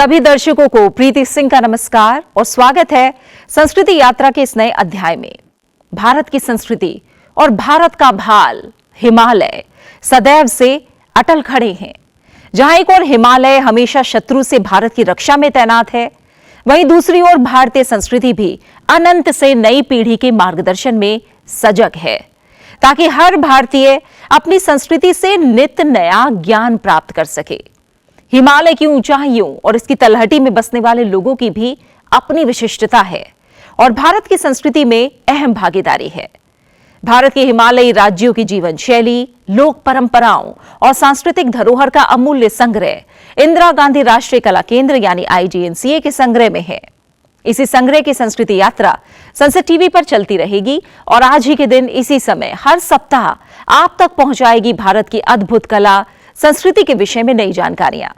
सभी दर्शकों को प्रीति सिंह का नमस्कार और स्वागत है संस्कृति यात्रा के इस नए अध्याय में। भारत की संस्कृति और भारत का भाल हिमालय सदैव से अटल खड़े हैं। जहां एक ओर हिमालय हमेशा शत्रु से भारत की रक्षा में तैनात है, वहीं दूसरी ओर भारतीय संस्कृति भी अनंत से नई पीढ़ी के मार्गदर्शन में सजग है, ताकि हर भारतीय अपनी संस्कृति से नित नया ज्ञान प्राप्त कर सके। हिमालय की ऊंचाइयों और इसकी तलहटी में बसने वाले लोगों की भी अपनी विशिष्टता है और भारत की संस्कृति में अहम भागीदारी है। भारत के हिमालयी राज्यों की जीवन शैली, लोक परंपराओं और सांस्कृतिक धरोहर का अमूल्य संग्रह इंदिरा गांधी राष्ट्रीय कला केंद्र यानी IGNCA के संग्रह में है। इसी संग्रह की संस्कृति यात्रा संसद टीवी पर चलती रहेगी और आज ही के दिन इसी समय हर सप्ताह आप तक पहुंचाएगी भारत की अद्भुत कला संस्कृति के विषय में नई जानकारियां।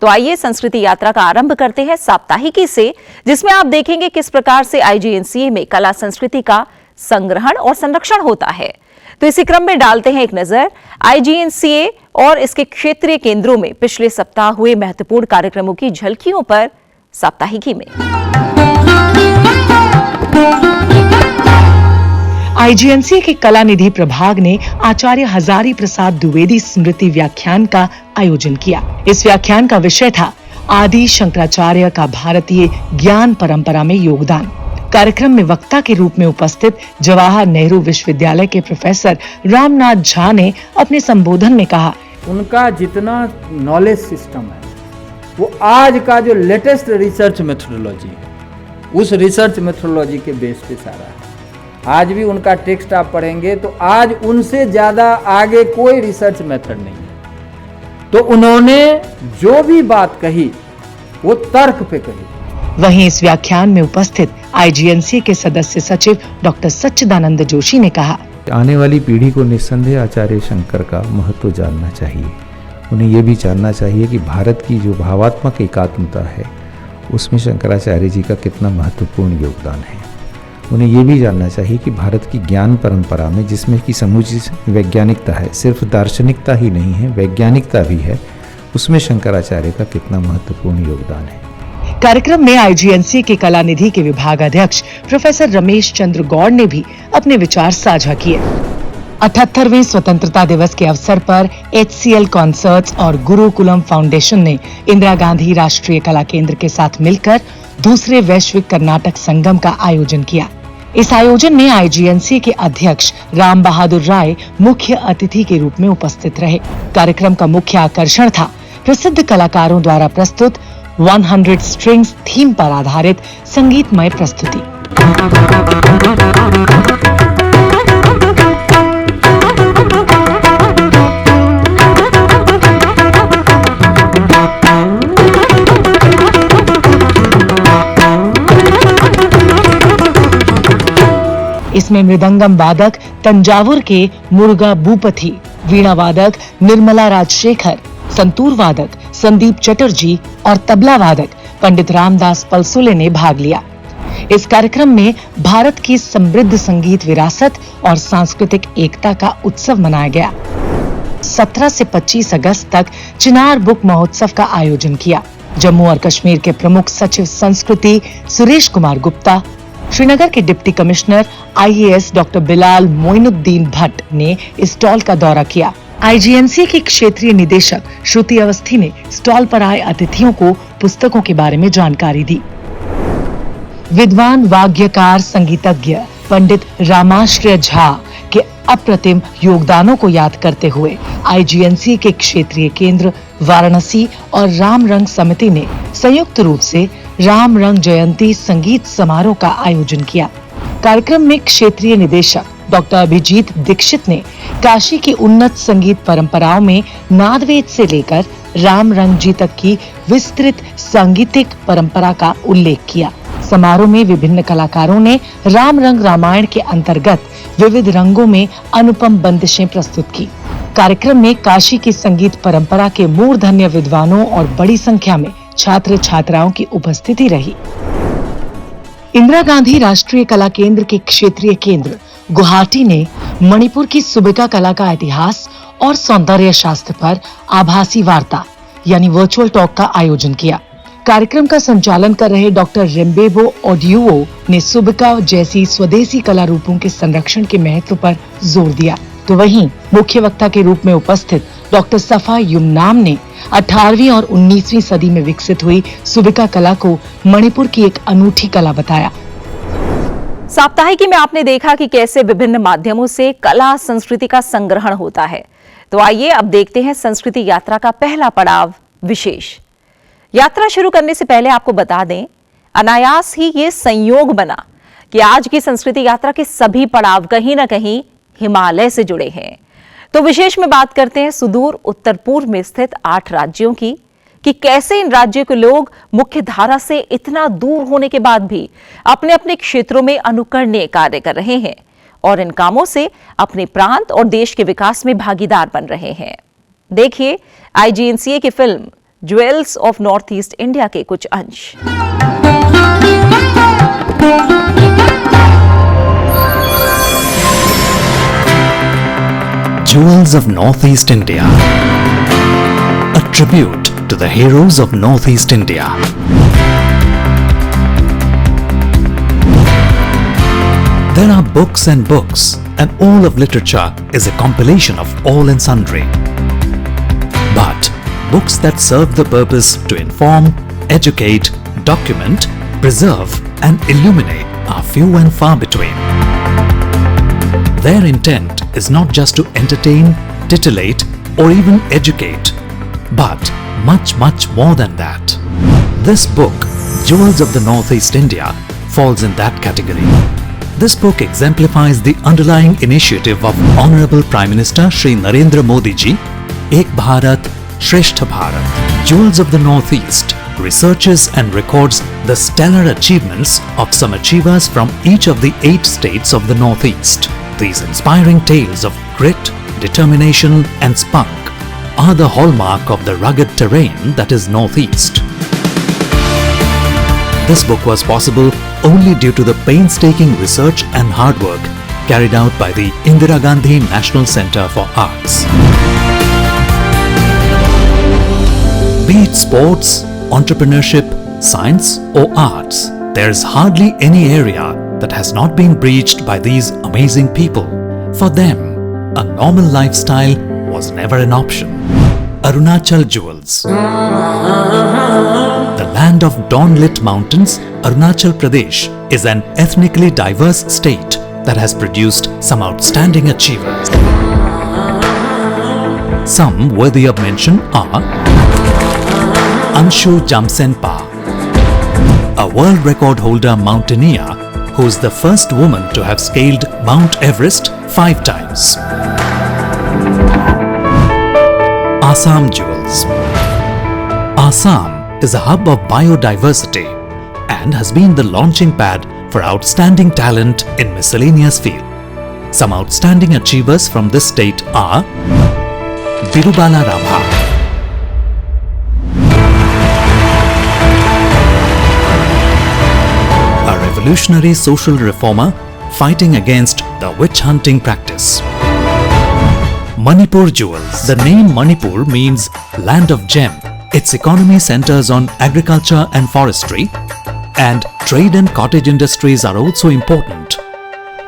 तो आइए संस्कृति यात्रा का आरंभ करते हैं साप्ताहिकी से, जिसमें आप देखेंगे किस प्रकार से IGNCA में कला संस्कृति का संग्रहण और संरक्षण होता है। तो इसी क्रम में डालते हैं एक नजर IGNCA और इसके क्षेत्रीय केंद्रों में पिछले सप्ताह हुए महत्वपूर्ण कार्यक्रमों की झलकियों पर साप्ताहिकी में। IGNCA के कला निधि प्रभाग ने आचार्य हजारी प्रसाद द्विवेदी स्मृति व्याख्यान का आयोजन किया। इस व्याख्यान का विषय था आदि शंकराचार्य का भारतीय ज्ञान परंपरा में योगदान। कार्यक्रम में वक्ता के रूप में उपस्थित जवाहर नेहरू विश्वविद्यालय के प्रोफेसर रामनाथ झा ने अपने संबोधन में कहा, उनका जितना नॉलेज सिस्टम है वो आज का जो लेटेस्ट रिसर्च मेथोडोलॉजी है उस रिसर्च मेथोडोलॉजी के बेस पे सारा है। आज भी उनका टेक्स्ट आप पढ़ेंगे तो आज उनसे ज़्यादा आगे कोई रिसर्च मेथड नहीं है। तो उन्होंने जो भी बात कही वो तर्क पे कही। वहीं इस व्याख्यान में उपस्थित IGNCA के सदस्य सचिव डॉक्टर सच्चिदानंद जोशी ने कहा, आने वाली पीढ़ी को निस्संदेह आचार्य शंकर का महत्व जानना चाहिए। उन्हें ये भी जानना चाहिए कि भारत की जो भावात्मक एकात्मता है उसमें शंकराचार्य जी का कितना महत्वपूर्ण योगदान है। उन्हें ये भी जानना चाहिए कि भारत की ज्ञान परंपरा में जिसमें कि समूची वैज्ञानिकता है, सिर्फ दार्शनिकता ही नहीं है, वैज्ञानिकता भी है, उसमें शंकराचार्य का कितना महत्वपूर्ण योगदान है। कार्यक्रम में IGNCA के कला निधि के विभागाध्यक्ष प्रोफेसर रमेश चंद्र गौड़ ने भी अपने विचार साझा किए। 78वें स्वतंत्रता दिवस के अवसर पर HCL कॉन्सर्ट्स और गुरुकुलम फाउंडेशन ने इंदिरा गांधी राष्ट्रीय कला केंद्र के साथ मिलकर दूसरे वैश्विक कर्नाटक संगम का आयोजन किया। इस आयोजन में IGNCA के अध्यक्ष राम बहादुर राय मुख्य अतिथि के रूप में उपस्थित रहे। कार्यक्रम का मुख्य आकर्षण था प्रसिद्ध कलाकारों द्वारा प्रस्तुत 100 स्ट्रिंग्स थीम पर आधारित संगीतमय प्रस्तुति। इसमें मृदंगम वादक तंजावुर के मुर्गा भूपति, वीणा वादक निर्मला राजशेखर, संतूर वादक संदीप चटर्जी और तबला वादक पंडित रामदास पलसुले ने भाग लिया। इस कार्यक्रम में भारत की समृद्ध संगीत विरासत और सांस्कृतिक एकता का उत्सव मनाया गया। 17 से 25 अगस्त तक चिनार बुक महोत्सव का आयोजन किया। जम्मू और कश्मीर के प्रमुख सचिव संस्कृति सुरेश कुमार गुप्ता, श्रीनगर के deputy commissioner IAS doctor Bilal Moinuddin Bhatt ने इस स्टॉल का दौरा किया। IGNCA के क्षेत्रीय निदेशक श्रुति अवस्थी ने स्टॉल पर आए अतिथियों को पुस्तकों के बारे में जानकारी दी। विद्वान वाग्यकार संगीतज्ञ पंडित रामाश्रय झा के अप्रतिम योगदानों को याद करते हुए IGNCA के क्षेत्रीय केंद्र वाराणसी और राम रंग समिति ने संयुक्त रूप से राम रंग जयंती संगीत समारोह का आयोजन किया। कार्यक्रम में क्षेत्रीय निदेशक डॉक्टर अभिजीत दीक्षित ने काशी की उन्नत संगीत परंपराओं में नादवेद से लेकर राम रंग जी तक की विस्तृत सांगीतिक परंपरा का उल्लेख किया। समारोह में विभिन्न कलाकारों ने राम रंग रामायण के अंतर्गत विविध रंगों में अनुपम बंदिशें प्रस्तुत की। कार्यक्रम में काशी की संगीत परंपरा के मूर्धन्य विद्वानों और बड़ी संख्या में छात्र छात्राओं की उपस्थिति रही। इंदिरा गांधी राष्ट्रीय कला केंद्र के क्षेत्रीय केंद्र गुवाहाटी ने मणिपुर की सुबिका कला का इतिहास और सौंदर्य शास्त्र पर आभासी वार्ता यानी वर्चुअल टॉक का आयोजन किया। कार्यक्रम का संचालन कर रहे डॉक्टर रेम्बेबो ओडियुओ ने सुबिका जैसी स्वदेशी कला रूपों के संरक्षण के महत्व पर जोर दिया, तो वहीं मुख्य वक्ता के रूप में उपस्थित डॉक्टर सफा युमनाम ने 18वीं और 19वीं सदी में विकसित हुई सुबिका कला को मणिपुर की एक अनूठी कला बताया। साप्ताहिकी में आपने देखा कि कैसे विभिन्न माध्यमों से कला संस्कृति का संग्रहण होता है। तो आइए अब देखते हैं संस्कृति यात्रा का पहला पड़ाव, विशेष। यात्रा शुरू करने से पहले आपको बता दें, अनायास ही ये संयोग बना कि आज की संस्कृति यात्रा के सभी पड़ाव कहीं ना कहीं हिमालय से जुड़े हैं। तो विशेष में बात करते हैं सुदूर उत्तर पूर्व में स्थित 8 राज्यों की, कि कैसे इन राज्यों के लोग मुख्य धारा से इतना दूर होने के बाद भी अपने अपने क्षेत्रों में अनुकरणीय कार्य कर रहे हैं और इन कामों से अपने प्रांत और देश के विकास में भागीदार बन रहे हैं। देखिए IGNCA की film jewels of north east India के कुछ अंश। Jewels of Northeast India, a tribute to the heroes of Northeast India. There are books and books, and all of literature is a compilation of all and sundry. But books that serve the purpose to inform, educate, document, preserve, and illuminate are few and far between. Their intent is not just to entertain, titillate, or even educate, but much, much more than that. This book, Jewels of the Northeast India, falls in that category. This book exemplifies the underlying initiative of Honorable Prime Minister Shri Narendra Modi ji, Ek Bharat, Shreshtha Bharat. Jewels of the Northeast researches and records the stellar achievements of some achievers from each of the 8 states of the Northeast. These inspiring tales of grit, determination and spunk are the hallmark of the rugged terrain that is Northeast. This book was possible only due to the painstaking research and hard work carried out by the Indira Gandhi National Centre for Arts. Be it sports, entrepreneurship, science or arts, there is hardly any area that has not been breached by these amazing people. For them, a normal lifestyle was never an option. Arunachal Jewels. The land of dawn-lit mountains, Arunachal Pradesh is an ethnically diverse state that has produced some outstanding achievers. Some worthy of mention are Anshu Jamsenpa, a world record holder mountaineer who is the first woman to have scaled Mount Everest 5 times. Assam Jewels. Assam is a hub of biodiversity and has been the launching pad for outstanding talent in miscellaneous fields. Some outstanding achievers from this state are Birubala Rabha, a revolutionary social reformer fighting against the witch hunting practice. Manipur Jewels. The name Manipur means land of gem. Its economy centers on agriculture and forestry, and trade and cottage industries are also important.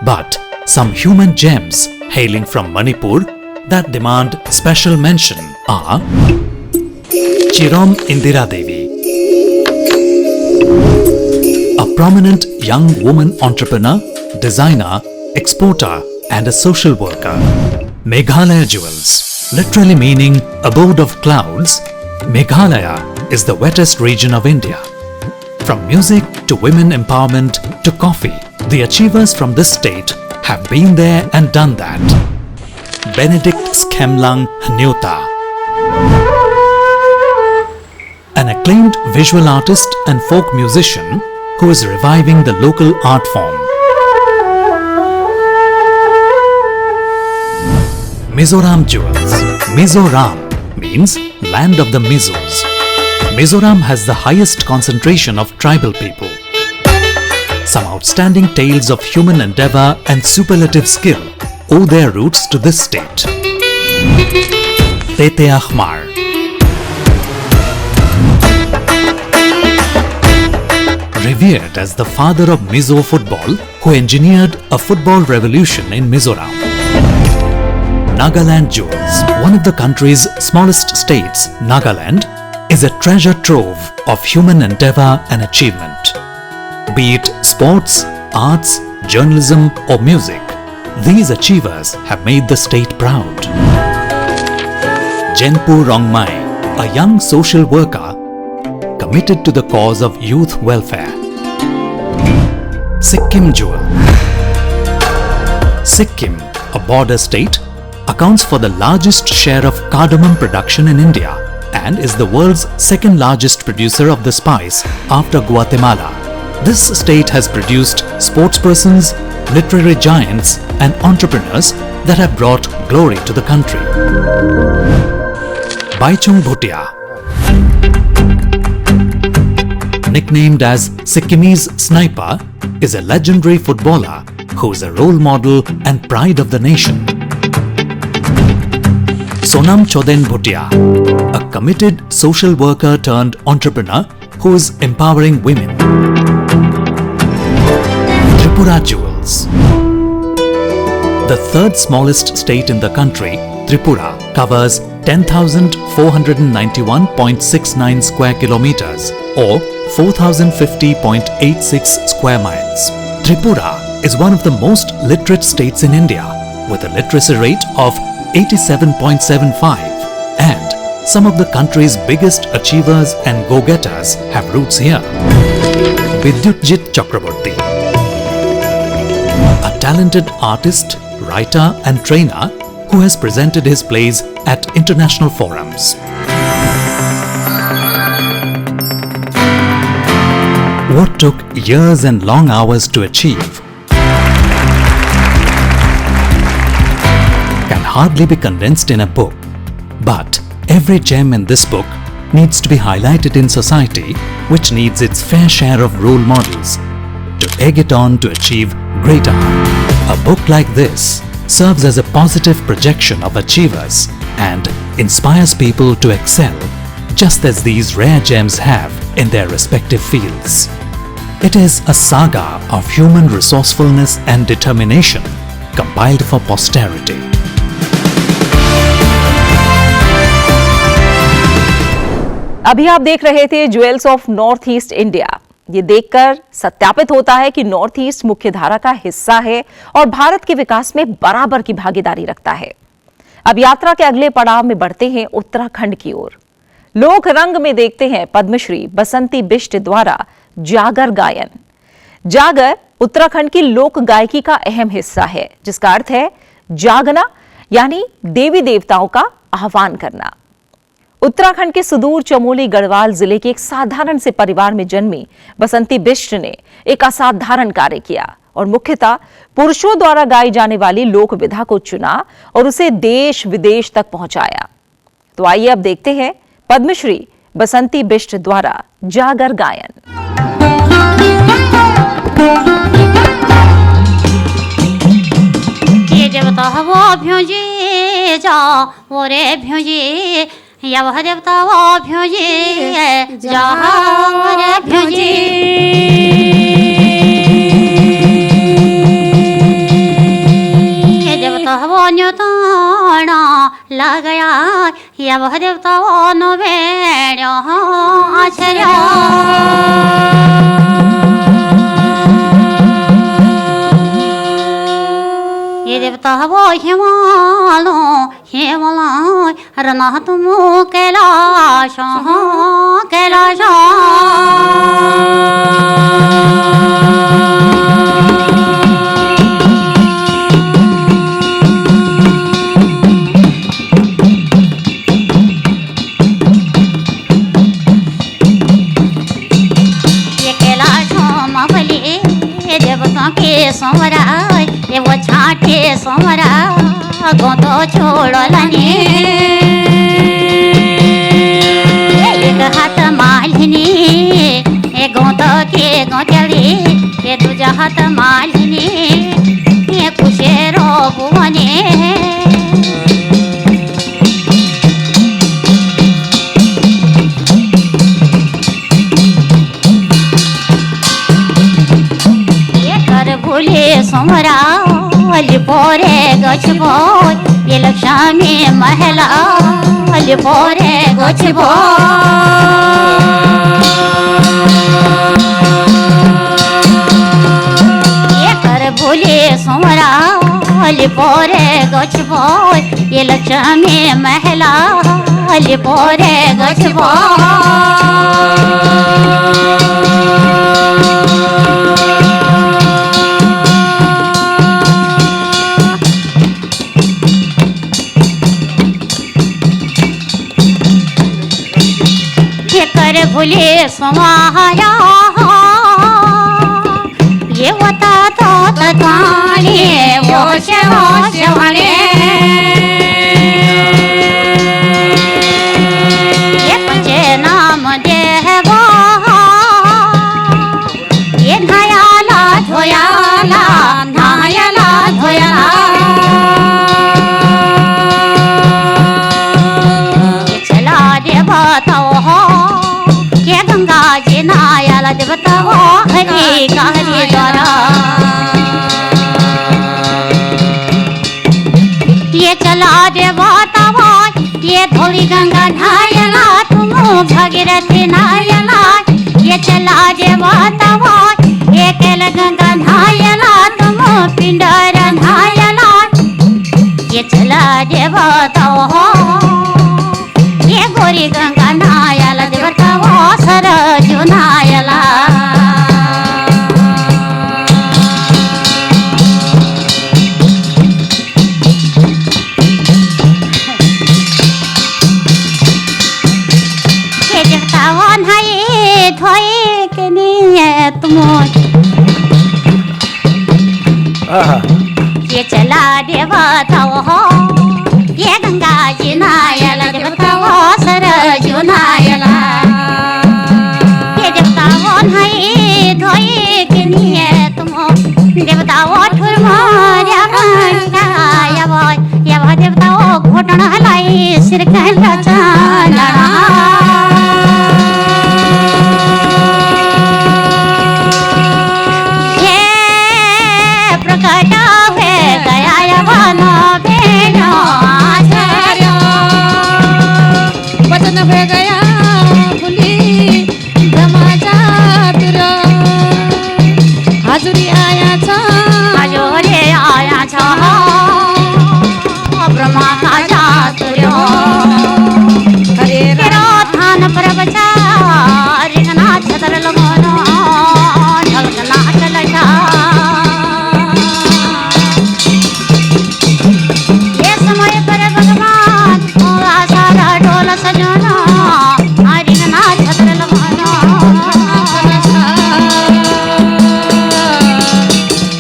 But some human gems hailing from Manipur that demand special mention are Chirom Indira Devi, a prominent young woman entrepreneur, designer, exporter and a social worker. Meghalaya Jewels, literally meaning abode of clouds, Meghalaya is the wettest region of India. From music to women empowerment to coffee, the achievers from this state have been there and done that. Benedict Skemlang Hnyota, an acclaimed visual artist and folk musician who is reviving the local art form. Mizoram Jewels. Mizoram means land of the Mizos. Mizoram has the highest concentration of tribal people. Some outstanding tales of human endeavor and superlative skill owe their roots to this state. Tete Ahmar, revered as the father of Mizo football, who engineered a football revolution in Mizoram. Nagaland Jewels, one of the country's smallest states, Nagaland, is a treasure trove of human endeavor and achievement. Be it sports, arts, journalism or music, these achievers have made the state proud. Jenpu Rongmai, a young social worker committed to the cause of youth welfare. Sikkim Jewel. Sikkim, a border state, accounts for the largest share of cardamom production in India and is the world's second largest producer of the spice after Guatemala. This state has produced sportspersons, literary giants and entrepreneurs that have brought glory to the country. Baichung Bhutia, nicknamed as Sikkimese Sniper, is a legendary footballer who is a role model and pride of the nation. Sonam Choden Bhutia, a committed social worker turned entrepreneur who is empowering women. Tripura Jewels. The third smallest state in the country, Tripura, covers 10,491.69 square kilometers or 4,050.86 square miles. Tripura is one of the most literate states in India with a literacy rate of 87.75, and some of the country's biggest achievers and go-getters have roots here. Vidyutjit Chakraborty, a talented artist, writer and trainer who has presented his plays at international forums. What took years and long hours to achieve can hardly be condensed in a book, but every gem in this book needs to be highlighted in society, which needs its fair share of role models to egg it on to achieve greater. A book like this serves as a positive projection of achievers and inspires people to excel, just as these rare gems have in their respective fields. It is a saga of human resourcefulness and determination compiled for posterity. अभी आप देख रहे थे jewels of north east India. ये देखकर सत्यापित होता है कि नॉर्थ ईस्ट मुख्य धारा का हिस्सा है और भारत के विकास में बराबर की भागीदारी रखता है। अब यात्रा के अगले पड़ाव में बढ़ते हैं उत्तराखंड की ओर। लोक रंग में देखते हैं पद्मश्री बसंती बिष्ट द्वारा जागर गायन। जागर उत्तराखंड की लोक गायकी का अहम हिस्सा है, जिसका अर्थ है जागना, यानी देवी देवताओं का आह्वान करना। उत्तराखंड के सुदूर चमोली गढ़वाल जिले के एक साधारण से परिवार में जन्मी बसंती बिष्ट ने एक असाधारण कार्य किया और मुख्यतः पुरुषों द्वारा गाई जाने वाली लोक विधा को चुना और उसे देश विदेश तक पहुंचाया। तो आइए अब देखते हैं पद्मश्री बसंती बिष्ट द्वारा जागर गायन। ये देवता वो भ्योजी जा वो रे भ्योजी या वह देवता वो भ्योजी जा वो रे भ्योजी ये देवता वो न्योताना लगाया या वह देवता वो नोवेड़ो आचर्या ये देवता वो हिमालो हिमाला रना तुम कैलाश कैलाश ये कैलाशों मफली ये देवता के सोमरा ये वो छाटे सोमरा गोतो छोड़लनी एक हाथ मालिनी ये गोतो के गोचली ये दूजा हाथ मालिनी ये कुशेरो बुवने भुले सोमरा लिपोरे गछबो ये लक्ष्मी महला लिपोरे गछबो ये कर भुले सोमरा लिपोरे गछबो ये लक्ष्मी महला लिपोरे गछबो कर भुले समाया ये होता तो तताने वो शवाने ये पंचे नाम देवा ये नायाला धोयाला नायाला धोयाला ये चला देवा तो ये गंगा जी नायाला देवता हो हरि का हरि द्वारा ये चला देवता हो ये धोली गंगा नायला तुम भगीरथी नायला ये चला देवता हो ये केल गंगा नायला तुम पिंडर नायला ये चला देवता हो ये गोरी गंगा नायला देवता हो सरजू नायला ये देवता हो नाये धोए के नहीं तुम ये चला देवता हो ये गंगा जी नायला देवता हो सरजू नायला ये देवता हो नाये धोए के नहीं तुम देवता हो ठुर मार्या या देवता हो घोटन हलाई सिर कहला चांदना हजुरी आया छ ब्रह्मा का चातुर्य तेरा थान पर बचा रिंगना छतर लगोनो ढलकना चलता ये समय पर भगवान सारा ढोल सजना रिंगना छतर लगोनो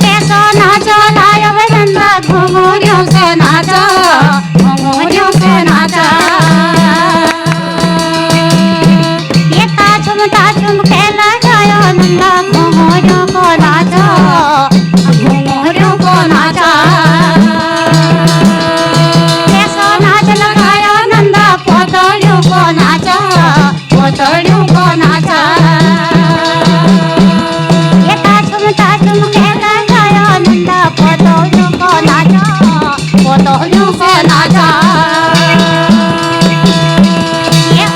कैसो नाचो लायो बजंदा घुमोरियों से नाचो घुमोरियों से नाचो ये ताचुम के लगायो नंदा घुमोरियों को नाचो घुमोरियों को नाचो कैसो नाच लगायो नंदा पोतलियों को नाचो पोतलियों को नाचो ये ताचुम के लगायो नंदा पोतलियों को नाचो पोतलियों को नाचो ये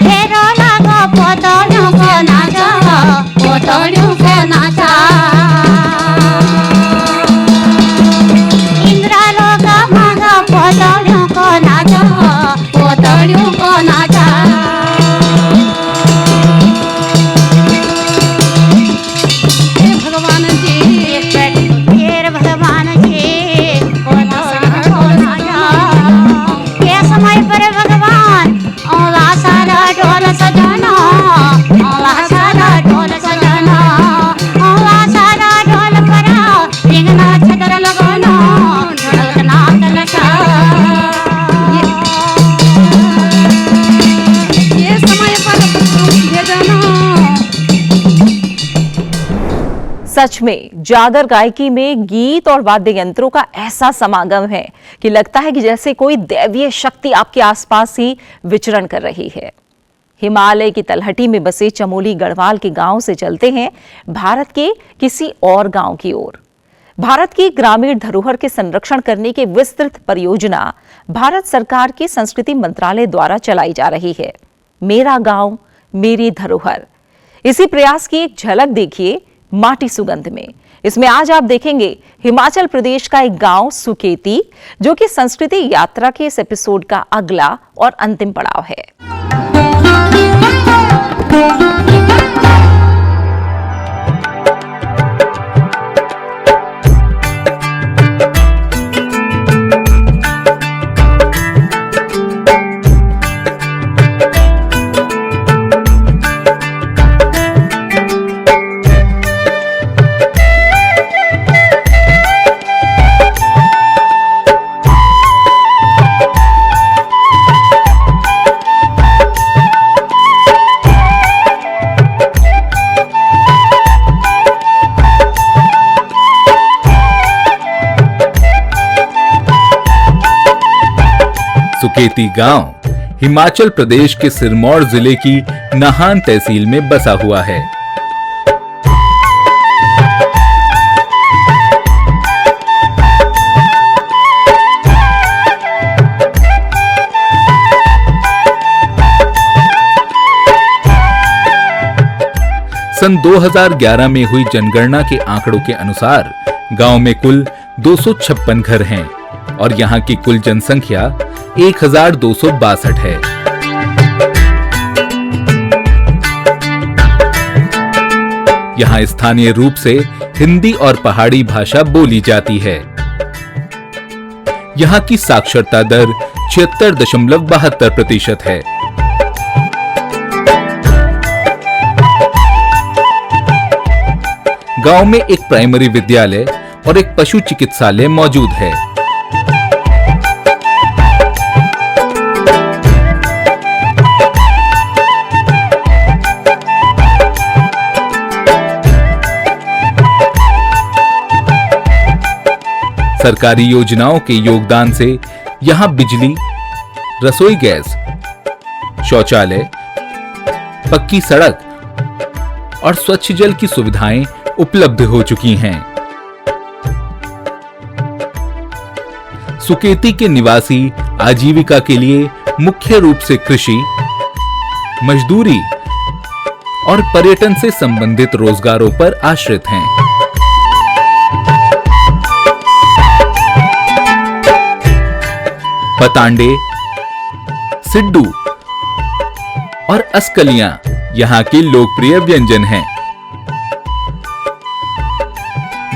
फेरो लागो पोतलियों को नाचो पोतलियों को नाचो इंद्रा लोग मांगो पोतलियों को नाचो पोतलियों को नाचो भगवान जी ये भगवान जी पोतलियों को नाचो ये समय पर भगवान औला सारा ढोल सजना औला सारा ढोल सजना औला सारा ढोल परा रिंगना छतर लगोनो ढलकना चलता ये समय पर भेजना सच में जागर गायकी में गीत और वाद्य यंत्रों का ऐसा समागम है कि लगता है कि जैसे कोई दैवीय शक्ति आपके आसपास ही विचरण कर रही है। हिमालय की तलहटी में बसे चमोली गढ़वाल के गांव से चलते हैं भारत के किसी और गांव की ओर। भारत की ग्रामीण धरोहर के संरक्षण करने की विस्तृत परियोजना भारत सरकार के संस्कृति मंत्रालय द्वारा चलाई जा रही है। मेरा गांव मेरी धरोहर, इसी प्रयास की एक झलक देखिए माटी सुगंध में। इसमें आज आप देखेंगे हिमाचल प्रदेश का एक गांव सुकेती, जो कि संस्कृति यात्रा के इस एपिसोड का अगला और अंतिम पड़ाव है। सुकेती गांव हिमाचल प्रदेश के सिरमौर जिले की नाहन तहसील में बसा हुआ है। सन 2011 में हुई जनगणना के आंकड़ों के अनुसार गांव में कुल 256 घर हैं और यहां की कुल जनसंख्या 1262 है। यहां स्थानीय रूप से हिंदी और पहाड़ी भाषा बोली जाती है। यहां की साक्षरता दर 76.72% है। गांव में एक प्राइमरी विद्यालय और एक पशु चिकित्सालय मौजूद है। सरकारी योजनाओं के योगदान से यहां बिजली, रसोई गैस, शौचालय, पक्की सड़क और स्वच्छ जल की सुविधाएं उपलब्ध हो चुकी हैं। सुकेती के निवासी आजीविका के लिए मुख्य रूप से कृषि, मजदूरी और पर्यटन से संबंधित रोजगारों पर आश्रित हैं। पतांडे, सिड्डू और अस्कलियां यहां के लोकप्रिय व्यंजन हैं।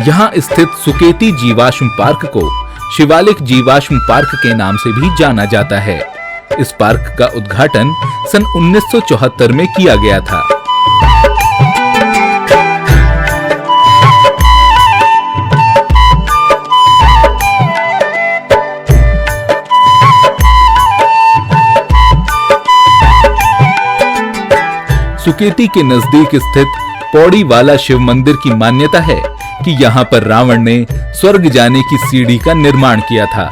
यहां स्थित सुकेती जीवाश्म पार्क को शिवालिक जीवाश्म पार्क के नाम से भी जाना जाता है। इस पार्क का उद्घाटन सन 1974 में किया गया था। सुकेती के नजदीक स्थित पौड़ी वाला शिव मंदिर की मान्यता है कि यहाँ पर रावण ने स्वर्ग जाने की सीढ़ी का निर्माण किया था।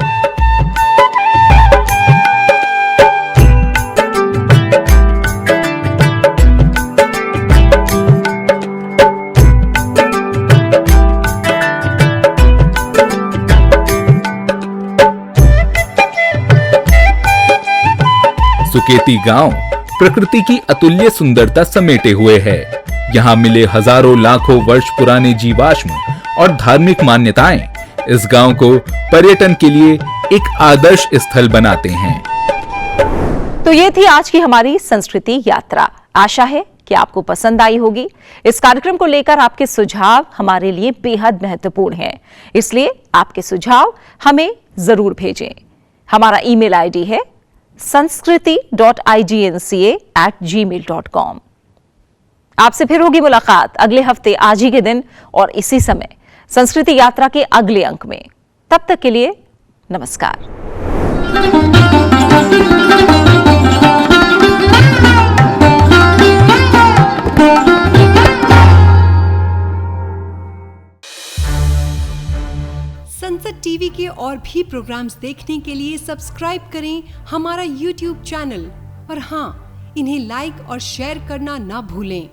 सुकेती गांव प्रकृति की अतुल्य सुंदरता समेटे हुए है। यहाँ मिले हजारों लाखों वर्ष पुराने जीवाश्म और धार्मिक मान्यताएं इस गांव को पर्यटन के लिए एक आदर्श स्थल बनाते हैं। तो ये थी आज की हमारी संस्कृति यात्रा। आशा है कि आपको पसंद आई होगी। इस कार्यक्रम को लेकर आपके सुझाव हमारे लिए बेहद महत्वपूर्ण हैं, इसलिए आपके सुझाव हमें जरूर भेजें। हमारा ईमेल आईडी है sanskriti.ignca@gmail.com। आपसे फिर होगी मुलाकात अगले हफ्ते आज ही के दिन और इसी समय संस्कृति यात्रा के अगले अंक में। तब तक के लिए नमस्कार। संसद टीवी के और भी प्रोग्राम्स देखने के लिए सब्सक्राइब करें हमारा YouTube चैनल और हाँ, इन्हें लाइक और शेयर करना ना भूलें।